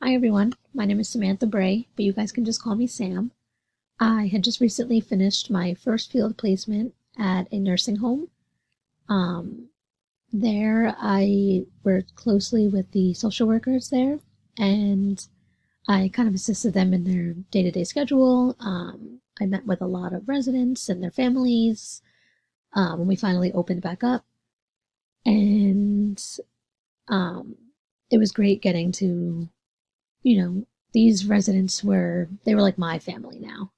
Hi everyone, my name is Samantha Bray, but you guys can just call me Sam. I had just recently finished my first field placement at a nursing home. Um, there, I worked closely with the social workers there, and I kind of assisted them in their day to day schedule. I met with a lot of residents and their families when we finally opened back up, and um, it was great getting to these residents they were like my family now.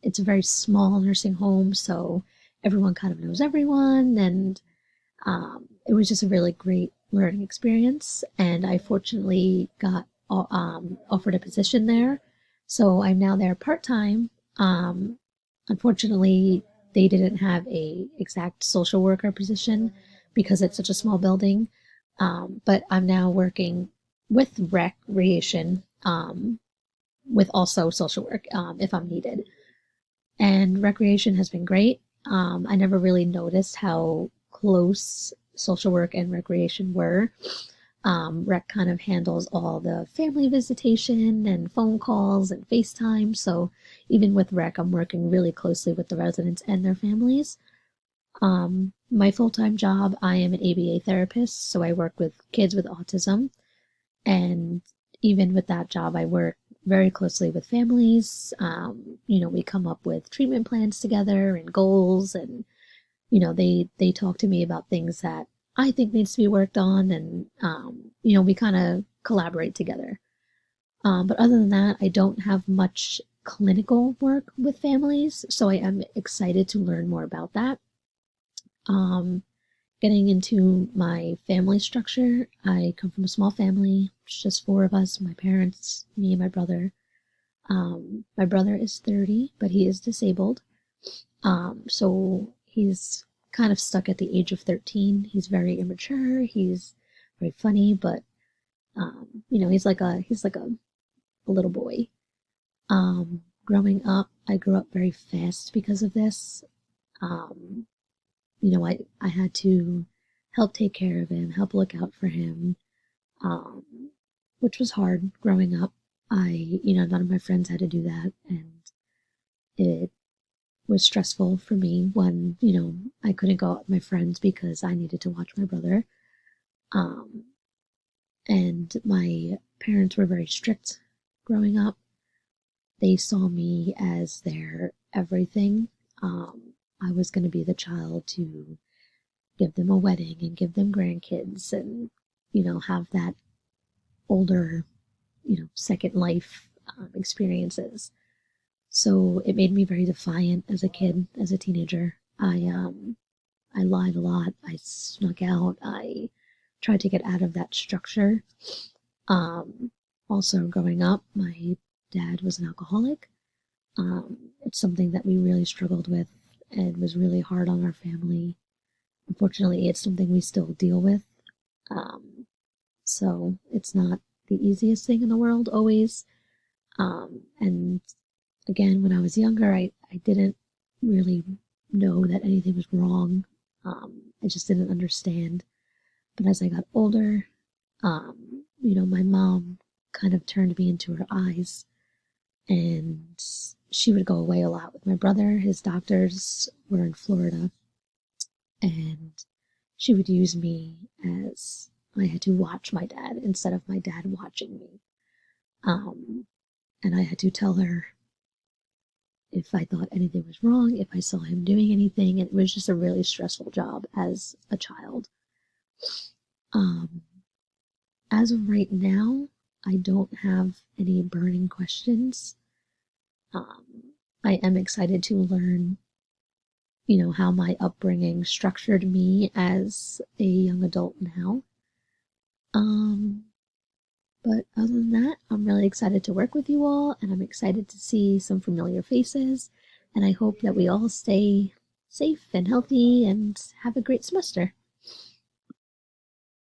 It's a very small nursing home, so everyone kind of knows everyone, and it was just a really great learning experience. And I fortunately got offered a position there, so I'm now there part time. Unfortunately, they didn't have a exact social worker position because it's such a small building. But I'm now working with recreation, with also social work if I'm needed. And recreation has been great. I never really noticed how close social work and recreation were. Rec kind of handles all the family visitation and phone calls and FaceTime. So even with rec, I'm working really closely with the residents and their families. My full time job, I am an ABA therapist, so I work with kids with autism. And even with that job, I work very closely with families. We come up with treatment plans together and goals, and they talk to me about things that I think needs to be worked on, and we kind of collaborate together. But other than that, I don't have much clinical work with families, so I am excited to learn more about that. Um, Getting into my family structure, I come from a small family. It's just four of us, my parents, me, and my brother. My brother is 30, but he is disabled. So he's kind of stuck at the age of 13. He's very immature. He's very funny, but he's like a little boy. Growing up, I grew up very fast because of this. Um, I had to help take care of him, help look out for him, um, which was hard growing up. None of my friends had to do that, and it was stressful for me when, I couldn't go out with my friends because I needed to watch my brother. Um, and my parents were very strict growing up. They saw me as their everything. I was going to be the child to give them a wedding and give them grandkids and, have that older, second life experiences. So it made me very defiant as a kid, as a teenager. I lied a lot. I snuck out. I tried to get out of that structure. Um, Also, growing up, my dad was an alcoholic. It's something that we really struggled with and was really hard on our family. Unfortunately, it's something we still deal with. Um, so it's not the easiest thing in the world always. And again, when I was younger, I didn't really know that anything was wrong. I just didn't understand. But as I got older, my mom kind of turned me into her eyes, and she would go away a lot with my brother. His doctors were in Florida, and she would use me as I had to watch my dad instead of my dad watching me. Um, and I had to tell her if I thought anything was wrong, if I saw him doing anything. And it was just a really stressful job as a child. Um, as of right now, I don't have any burning questions. I am excited to learn, how my upbringing structured me as a young adult now. Um, but other than that, I'm really excited to work with you all, and I'm excited to see some familiar faces. And I hope that we all stay safe and healthy and have a great semester.